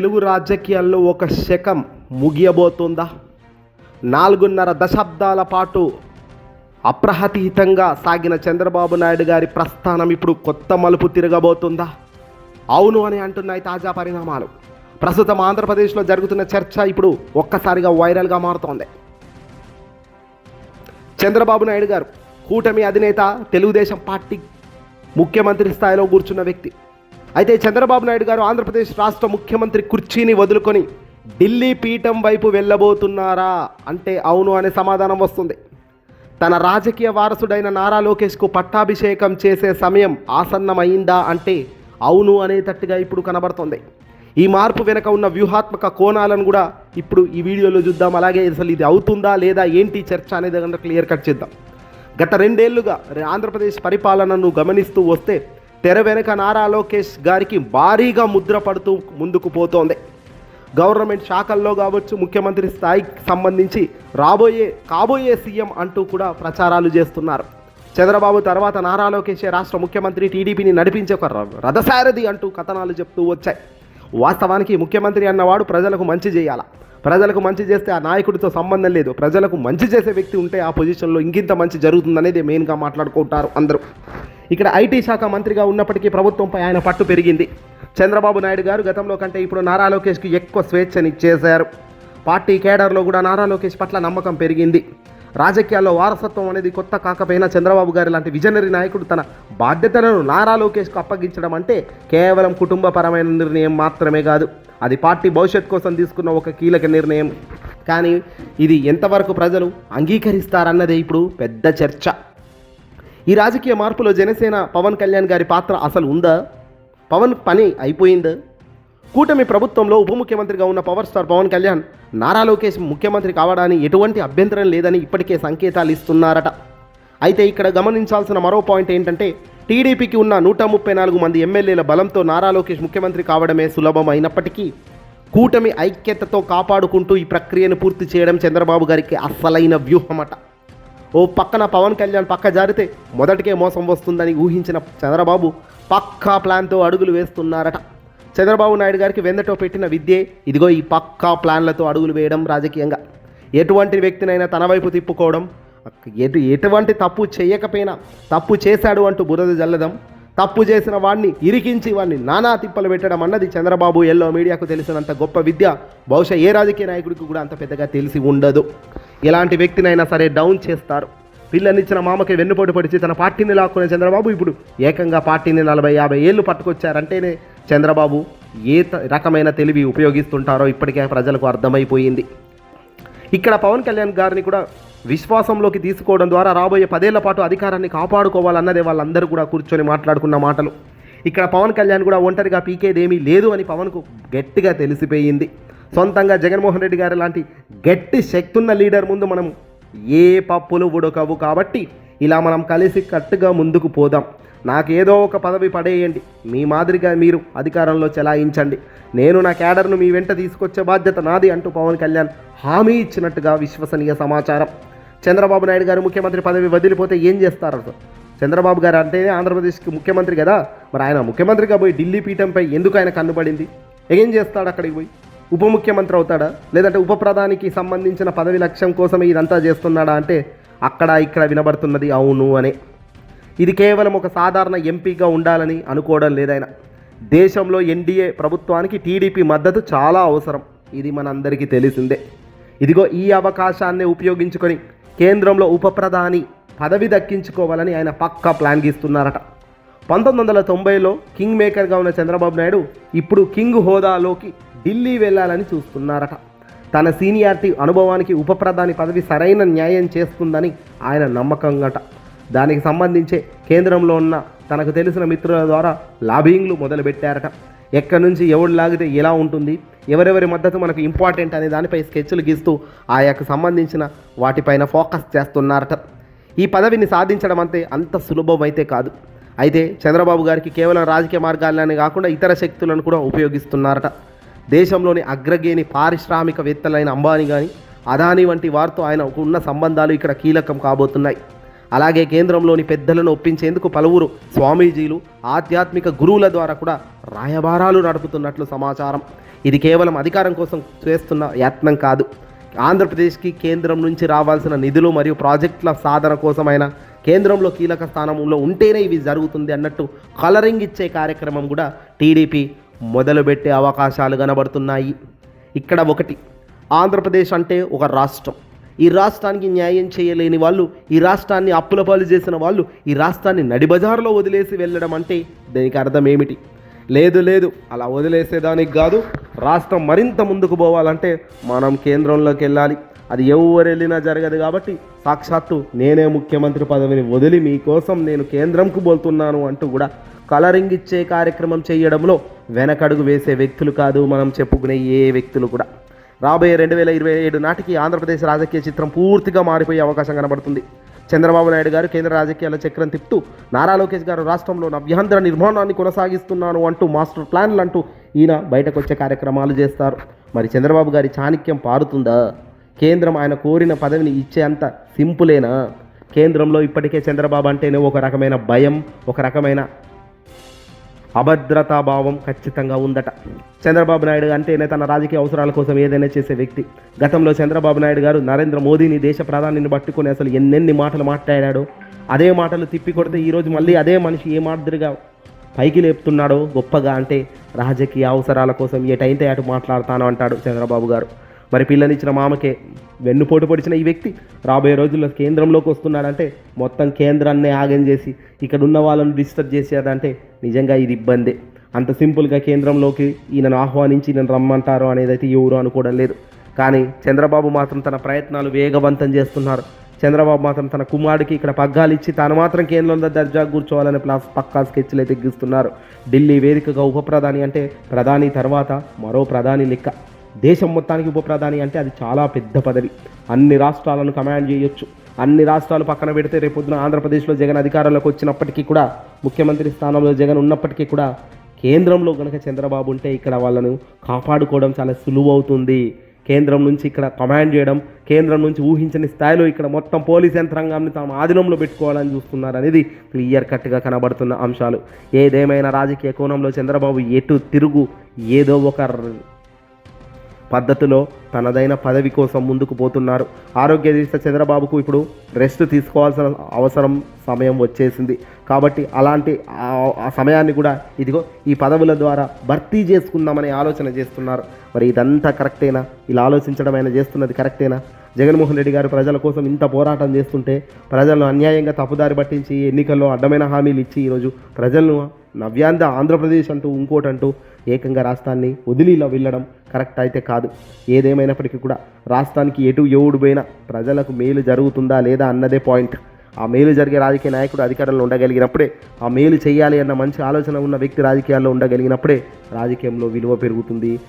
తెలుగు రాజకీయాల్లో ఒక శకం ముగియబోతుందా? 4.5 దశాబ్దాల పాటు అప్రహతిహితంగా సాగిన చంద్రబాబు నాయుడు గారి ప్రస్థానం ఇప్పుడు కొత్త మలుపు తిరగబోతుందా? అవును అని అంటున్నాయి తాజా పరిణామాలు. ప్రస్తుతం ఆంధ్రప్రదేశ్లో జరుగుతున్న చర్చ ఇప్పుడు ఒక్కసారిగా వైరల్గా మారుతోంది. చంద్రబాబు నాయుడు గారు కూటమి అధినేత, తెలుగుదేశం పార్టీ ముఖ్యమంత్రి స్థాయిలో కూర్చున్న వ్యక్తి. అయితే చంద్రబాబు నాయుడు గారు ఆంధ్రప్రదేశ్ రాష్ట్ర ముఖ్యమంత్రి కుర్చీని వదులుకొని ఢిల్లీ పీఠం వైపు వెళ్ళబోతున్నారా అంటే అవును అనే సమాధానం వస్తుంది. తన రాజకీయ వారసుడైన నారా లోకేష్కు పట్టాభిషేకం చేసే సమయం ఆసన్నమైందా అంటే అవును అనేటట్టుగా ఇప్పుడు కనబడుతోంది. ఈ మార్పు వెనక ఉన్న వ్యూహాత్మక కోణాలను కూడా ఇప్పుడు ఈ వీడియోలో చూద్దాం. అలాగే అసలు ఇది అవుతుందా లేదా ఏంటి చర్చ అనేది కనుక క్లియర్ కట్ చేద్దాం. గత 2 ఏళ్లుగా ఆంధ్రప్రదేశ్ పరిపాలనను గమనిస్తూ వస్తే తెర వెనక నారా లోకేష్ గారికి భారీగా ముద్ర పడుతూ ముందుకు పోతోంది. గవర్నమెంట్ శాఖల్లో కావచ్చు, ముఖ్యమంత్రి స్థాయికి సంబంధించి కాబోయే సీఎం అంటూ కూడా ప్రచారాలు చేస్తున్నారు. చంద్రబాబు తర్వాత నారా లోకేష్ రాష్ట్ర ముఖ్యమంత్రి, టీడీపీని నడిపించే ఒక రథసారథి అంటూ కథనాలు చెప్తూ వచ్చాయి. వాస్తవానికి ముఖ్యమంత్రి అన్నవాడు ప్రజలకు మంచి చేయాలా, ప్రజలకు మంచి చేస్తే ఆ నాయకుడితో సంబంధం లేదు, ప్రజలకు మంచి చేసే వ్యక్తి ఉంటే ఆ పొజిషన్లో ఇంకింత మంచి జరుగుతుందనేది మెయిన్గా మాట్లాడుకుంటారు అందరూ. ఇక్కడ ఐటీ శాఖ మంత్రిగా ఉన్నప్పటికీ ప్రభుత్వంపై ఆయన పట్టు పెరిగింది. చంద్రబాబు నాయుడు గారు గతంలో కంటే ఇప్పుడు నారా లోకేష్కి ఎక్కువ స్వేచ్ఛనిచ్చేశారు. పార్టీ కేడర్లో కూడా నారా లోకేష్ పట్ల నమ్మకం పెరిగింది. రాజకీయాల్లో వారసత్వం అనేది కొత్త కాకపోయినా చంద్రబాబు గారి లాంటి విజనరీ నాయకుడు తన బాధ్యతలను నారా లోకేష్కు అప్పగించడం అంటే కేవలం కుటుంబపరమైన నిర్ణయం మాత్రమే కాదు, అది పార్టీ భవిష్యత్ కోసం తీసుకున్న ఒక కీలక నిర్ణయం. కానీ ఇది ఎంతవరకు ప్రజలు అంగీకరిస్తారన్నదే ఇప్పుడు పెద్ద చర్చ. ఈ రాజకీయ మార్పులో జనసేన పవన్ కళ్యాణ్ గారి పాత్ర అసలు ఉందా? పవన్ పని అయిపోయిందా? కూటమి ప్రభుత్వంలో ఉప ముఖ్యమంత్రిగా ఉన్న పవర్ స్టార్ పవన్ కళ్యాణ్ నారా లోకేష్ ముఖ్యమంత్రి కావడానికి ఎటువంటి అభ్యంతరం లేదని ఇప్పటికే సంకేతాలు ఇస్తున్నారట. అయితే ఇక్కడ గమనించాల్సిన మరో పాయింట్ ఏంటంటే టీడీపీకి ఉన్న 134 మంది ఎమ్మెల్యేల బలంతో నారా లోకేష్ ముఖ్యమంత్రి కావడమే సులభం అయినప్పటికీ కూటమి ఐక్యతతో కాపాడుకుంటూ ఈ ప్రక్రియను పూర్తి చేయడం చంద్రబాబు గారికి అస్సలైన వ్యూహమట. ఓ పక్కన పవన్ కళ్యాణ్ పక్క జారితే మొదటికే మోసం వస్తుందని ఊహించిన చంద్రబాబు పక్కా ప్లాన్తో అడుగులు వేస్తున్నారట. చంద్రబాబు నాయుడు గారికి వెన్నతో పెట్టిన విద్యే ఇదిగో ఈ పక్కా ప్లాన్లతో అడుగులు వేయడం. రాజకీయంగా ఎటువంటి వ్యక్తినైనా తన వైపు తిప్పుకోవడం, ఎటువంటి తప్పు చేయకపోయినా తప్పు చేశాడు అంటూ బురద జల్లడం, తప్పు చేసిన వాడిని ఇరికించి వాడిని నానా తిప్పలు పెట్టడం అన్నది చంద్రబాబు ఎల్లో మీడియాకు తెలిసినంత గొప్ప విద్య బహుశా ఏ రాజకీయ నాయకుడికి కూడా అంత పెద్దగా తెలిసి ఉండదు. ఎలాంటి వ్యక్తినైనా సరే డౌన్ చేస్తారు. పిల్లనిచ్చిన మామకి వెన్నుపోటు పడిచి తన పార్టీని లాక్కునే చంద్రబాబు ఇప్పుడు ఏకంగా పార్టీని 40-50 ఏళ్ళు పట్టుకొచ్చారంటేనే చంద్రబాబు ఏ రకమైన తెలివి ఉపయోగిస్తుంటారో ఇప్పటికే ప్రజలకు అర్థమైపోయింది. ఇక్కడ పవన్ కళ్యాణ్ గారిని కూడా విశ్వాసంలోకి తీసుకోవడం ద్వారా రాబోయే 10 ఏళ్ల పాటు అధికారాన్ని కాపాడుకోవాలన్నదే వాళ్ళందరూ కూడా కూర్చొని మాట్లాడుకున్న మాటలు. ఇక్కడ పవన్ కళ్యాణ్ కూడా ఒంటరిగా పీకేదేమీ లేదు అని పవన్కు గట్టిగా తెలిసిపోయింది. సొంతంగా జగన్మోహన్ రెడ్డి గారి లాంటి గట్టి శక్తున్న లీడర్ ముందు మనం ఏ పప్పులు ఉడకవు. కాబట్టి ఇలా మనం కలిసి కట్టుగా ముందుకు పోదాం. నాకేదో ఒక పదవి పడేయండి, మీ మాదిరిగా మీరు అధికారంలో చెలాయించండి, నేను నా క్యాడర్ను మీ వెంట తీసుకొచ్చే బాధ్యత నాది అంటూ పవన్ కళ్యాణ్ హామీ ఇచ్చినట్టుగా విశ్వసనీయ సమాచారం. చంద్రబాబు నాయుడు గారు ముఖ్యమంత్రి పదవి వదిలిపోతే ఏం చేస్తారు? అసలు చంద్రబాబు గారు అంటేనే ఆంధ్రప్రదేశ్కి ముఖ్యమంత్రి కదా, మరి ఆయన ముఖ్యమంత్రిగా పోయి ఢిల్లీ పీఠంపై ఎందుకు ఆయన కన్నుబడింది? ఏం చేస్తాడు అక్కడికి పోయి? ఉప ముఖ్యమంత్రి అవుతాడా, లేదంటే ఉప ప్రధానికి సంబంధించిన పదవి లక్ష్యం కోసమే ఇదంతా చేస్తున్నాడా అంటే అక్కడ ఇక్కడ వినబడుతున్నది అవును అనే. ఇది కేవలం ఒక సాధారణ ఎంపీగా ఉండాలని అనుకోవడం లేదైనా. దేశంలో ఎన్డీఏ ప్రభుత్వానికి టీడీపీ మద్దతు చాలా అవసరం, ఇది మనందరికీ తెలిసిందే. ఇదిగో ఈ అవకాశాన్ని ఉపయోగించుకొని కేంద్రంలో ఉప ప్రధాని పదవి దక్కించుకోవాలని ఆయన పక్కా ప్లాన్ గీస్తున్నారట. 1990లో కింగ్ మేకర్గా ఉన్న చంద్రబాబు నాయుడు ఇప్పుడు కింగ్ హోదాలోకి ఢిల్లీ వెళ్ళాలని చూస్తున్నారట. తన సీనియారిటీ అనుభవానికి ఉప ప్రధాని పదవి సరైన న్యాయం చేస్తుందని ఆయన నమ్మకంగట. దానికి సంబంధించే కేంద్రంలో ఉన్న తనకు తెలిసిన మిత్రుల ద్వారా లాబింగ్లు మొదలుపెట్టారట. ఎక్కడి నుంచి ఎవడు లాగితే ఎలా ఉంటుంది, ఎవరెవరి మద్దతు మనకు ఇంపార్టెంట్ అనే దానిపై స్కెచ్లు గీస్తూ ఆయనకు సంబంధించిన వాటిపైన ఫోకస్ చేస్తున్నారట. ఈ పదవిని సాధించడం అంత సులభం అయితే కాదు. అయితే చంద్రబాబు గారికి కేవలం రాజకీయ మార్గాలనే కాకుండా ఇతర శక్తులను కూడా ఉపయోగిస్తున్నారట. దేశంలోని అగ్రగేణి పారిశ్రామికవేత్తలైన అంబానీ కానీ, అదానీ వంటి వారితో ఆయనకు ఉన్న సంబంధాలు ఇక్కడ కీలకం కాబోతున్నాయి. అలాగే కేంద్రంలోని పెద్దలను ఒప్పించేందుకు పలువురు స్వామీజీలు, ఆధ్యాత్మిక గురువుల ద్వారా కూడా రాయబారాలు నడుపుతున్నట్లు సమాచారం. ఇది కేవలం అధికారం కోసం చేస్తున్న యత్నం కాదు. ఆంధ్రప్రదేశ్కి కేంద్రం నుంచి రావాల్సిన నిధులు మరియు ప్రాజెక్టుల సాధన కోసమైనా కేంద్రంలో కీలక స్థానంలో ఉంటేనే ఇవి జరుగుతుంది అన్నట్టు కలరింగ్ ఇచ్చే కార్యక్రమం కూడా టీడీపీ మొదలుపెట్టే అవకాశాలు కనబడుతున్నాయి. ఇక్కడ ఒకటి, ఆంధ్రప్రదేశ్ అంటే ఒక రాష్ట్రం. ఈ రాష్ట్రానికి న్యాయం చేయలేని వాళ్ళు, ఈ రాష్ట్రాన్ని అప్పుల పాలు చేసిన వాళ్ళు ఈ రాష్ట్రాన్ని నడిబజారులో వదిలేసి వెళ్ళడం అంటే దీనికి అర్థం ఏమిటి? లేదు అలా వదిలేసేదానికి కాదు. రాష్ట్రం మరింత ముందుకు పోవాలంటే మనం కేంద్రంలోకి వెళ్ళాలి. అది ఎవరు వెళ్ళినా జరగదు. కాబట్టి సాక్షాత్తు నేనే ముఖ్యమంత్రి పదవిని వదిలి మీకోసం నేను కేంద్రంకు పోతున్నాను అంటూ కూడా కలరింగ్ ఇచ్చే కార్యక్రమం చేయడంలో వెనకడుగు వేసే వ్యక్తులు కాదు మనం చెప్పుకునే ఏ వ్యక్తులు కూడా. రాబోయే 2027 నాటికి ఆంధ్రప్రదేశ్ రాజకీయ చిత్రం పూర్తిగా మారిపోయే అవకాశం కనబడుతుంది. చంద్రబాబు నాయుడు గారు కేంద్ర రాజకీయాల చక్రం తిప్పుతూ, నారా లోకేష్ గారు రాష్ట్రంలో నవ్యాంధ్ర నిర్మాణాన్ని కొనసాగిస్తున్నాను అంటూ మాస్టర్ ప్లాన్లు అంటూ ఈయన బయటకు వచ్చే కార్యక్రమాలు చేస్తారు. మరి చంద్రబాబు గారి చాణక్యం పారుతుందా? కేంద్రం ఆయన కోరిన పదవిని ఇచ్చే అంత సింపులేనా? కేంద్రంలో ఇప్పటికే చంద్రబాబు అంటేనే ఒక రకమైన భయం, ఒక రకమైన అభద్రతాభావం ఖచ్చితంగా ఉందట. చంద్రబాబు నాయుడు అంటేనే తన రాజకీయ అవసరాల కోసం ఏదైనా చేసే వ్యక్తి. గతంలో చంద్రబాబు నాయుడు గారు నరేంద్ర మోదీని దేశ ప్రధానిని పట్టుకొని అసలు ఎన్నెన్ని మాటలు మాట్లాడాడో, అదే మాటలు తిప్పి కొడితే ఈరోజు మళ్ళీ అదే మనిషి ఏ మాదిరిగా పైకి లేపుతున్నాడో గొప్పగా. అంటే రాజకీయ అవసరాల కోసం ఎటైతే అటు మాట్లాడతాను అంటాడు చంద్రబాబు గారు. మరి పిల్లనిచ్చిన మామకే వెన్నుపోటు పొడిచిన ఈ వ్యక్తి రాబోయే రోజుల్లో కేంద్రంలోకి వస్తున్నాడంటే మొత్తం కేంద్రాన్నే ఆగం చేసి ఇక్కడ ఉన్న వాళ్ళని డిస్టర్బ్ చేసేదంటే నిజంగా ఇది ఇబ్బందే. అంత సింపుల్గా కేంద్రంలోకి ఈయనను ఆహ్వానించి ఈయనను రమ్మంటారు అనేది అయితే ఎవరు అనుకోవడం లేదు. కానీ చంద్రబాబు మాత్రం తన ప్రయత్నాలు వేగవంతం చేస్తున్నారు. చంద్రబాబు మాత్రం తన కుమారుడికి ఇక్కడ పగ్గాలు ఇచ్చి తాను మాత్రం కేంద్రంలో దర్జా కూర్చోవాలనే పక్కా స్కెచ్లు అయితే ఎగ్గిస్తున్నారు. ఢిల్లీ వేదికగా ఉప ప్రధాని అంటే ప్రధాని తర్వాత మరో ప్రధాని లెక్క. దేశం మొత్తానికి ఉప ప్రధాని అంటే అది చాలా పెద్ద పదవి. అన్ని రాష్ట్రాలను కమాండ్ చేయొచ్చు. అన్ని రాష్ట్రాలు పక్కన పెడితే రేపొద్దున ఆంధ్రప్రదేశ్లో జగన్ అధికారంలోకి వచ్చినప్పటికీ కూడా, ముఖ్యమంత్రి స్థానంలో జగన్ ఉన్నప్పటికీ కూడా కేంద్రంలో కనుక చంద్రబాబు ఉంటే ఇక్కడ వాళ్ళను కాపాడుకోవడం చాలా సులువు అవుతుంది. కేంద్రం నుంచి ఇక్కడ కమాండ్ చేయడం, కేంద్రం నుంచి ఊహించని స్థాయిలో ఇక్కడ మొత్తం పోలీస్ యంత్రాంగాన్ని తాము ఆధీనంలో పెట్టుకోవాలని చూస్తున్నారు అనేది క్లియర్ కట్గా కనబడుతున్న అంశాలు. ఏదేమైనా రాజకీయ కోణంలో చంద్రబాబు ఎటు తిరుగు ఏదో ఒక పద్ధతిలో తనదైన పదవి కోసం ముందుకు పోతున్నారు. ఆరోగ్య రీత్యా చంద్రబాబుకు ఇప్పుడు రెస్ట్ తీసుకోవాల్సిన అవసరం సమయం వచ్చేసింది. కాబట్టి అలాంటి ఆ సమయాన్ని కూడా ఇదిగో ఈ పదవుల ద్వారా భర్తీ చేసుకుందామనే ఆలోచన చేస్తున్నారు. మరి ఇదంతా కరెక్టేనా? ఇలా ఆలోచించడం ఆయన చేస్తున్నది కరెక్టేనా? జగన్మోహన్ రెడ్డి గారు ప్రజల కోసం ఇంత పోరాటం చేస్తుంటే ప్రజలను అన్యాయంగా తప్పుదారి పట్టించి ఎన్నికల్లో అడ్డమైన హామీలు ఇచ్చి ఈరోజు ప్రజలను నవ్యాంధ్ర ఆంధ్రప్రదేశ్ అంటూ ఇంకోటంటూ ఏకంగా రాష్ట్రాన్ని వదిలి ఇలా వెళ్ళడం కరెక్ట్ అయితే కాదు. ఏదేమైనప్పటికీ కూడా రాష్ట్రానికి ఎటు ఎవడు పోయినా ప్రజలకు మేలు జరుగుతుందా లేదా అన్నదే పాయింట్. ఆ మేలు జరిగే రాజకీయ నాయకుడు అధికారంలో ఉండగలిగినప్పుడే, ఆ మేలు చేయాలి అన్న మంచి ఆలోచన ఉన్న వ్యక్తి రాజకీయాల్లో ఉండగలిగినప్పుడే రాజకీయంలో విలువ పెరుగుతుంది.